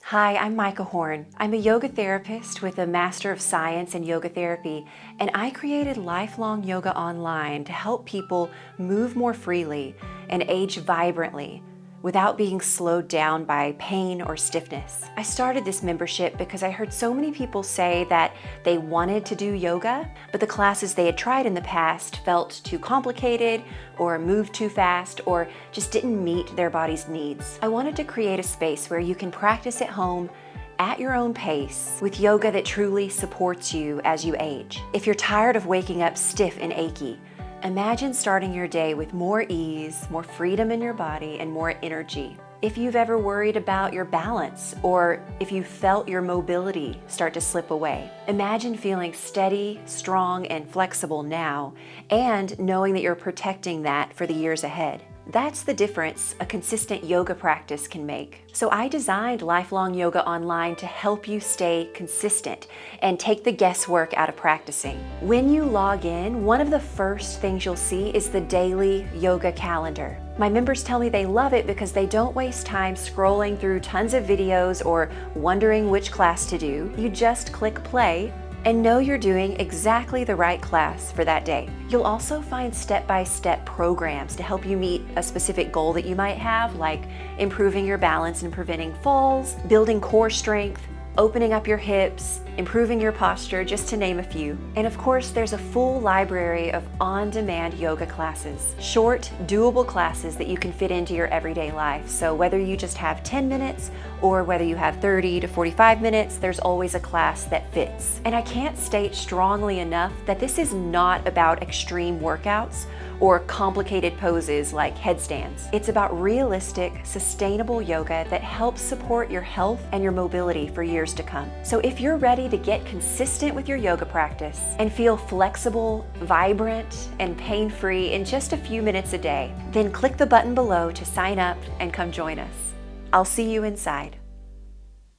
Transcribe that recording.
Hi, I'm Mikah Horn. I'm a yoga therapist with a Master of Science in Yoga Therapy, and I created Lifelong Yoga Online to help people move more freely and age vibrantly without being slowed down by pain or stiffness. I started this membership because I heard so many people say that they wanted to do yoga, but the classes they had tried in the past felt too complicated or moved too fast or just didn't meet their body's needs. I wanted to create a space where you can practice at home at your own pace with yoga that truly supports you as you age. If you're tired of waking up stiff and achy, imagine starting your day with more ease, more freedom in your body, and more energy. If you've ever worried about your balance, or if you felt your mobility start to slip away, imagine feeling steady, strong, and flexible now, and knowing that you're protecting that for the years ahead. That's the difference a consistent yoga practice can make. So I designed Lifelong Yoga Online to help you stay consistent and take the guesswork out of practicing. When you log in, one of the first things you'll see is the daily yoga calendar. My members tell me they love it because they don't waste time scrolling through tons of videos or wondering which class to do. You just click play and know you're doing exactly the right class for that day. You'll also find step-by-step programs to help you meet a specific goal that you might have, like improving your balance and preventing falls, building core strength, opening up your hips, improving your posture, just to name a few. And of course, there's a full library of on-demand yoga classes, short, doable classes that you can fit into your everyday life. So whether you just have 10 minutes or whether you have 30 to 45 minutes, there's always a class that fits. And I can't state strongly enough that this is not about extreme workouts or complicated poses like headstands. It's about realistic, sustainable yoga that helps support your health and your mobility for years to come. So if you're ready to get consistent with your yoga practice and feel flexible, vibrant, and pain-free in just a few minutes a day, then click the button below to sign up and come join us. I'll see you inside.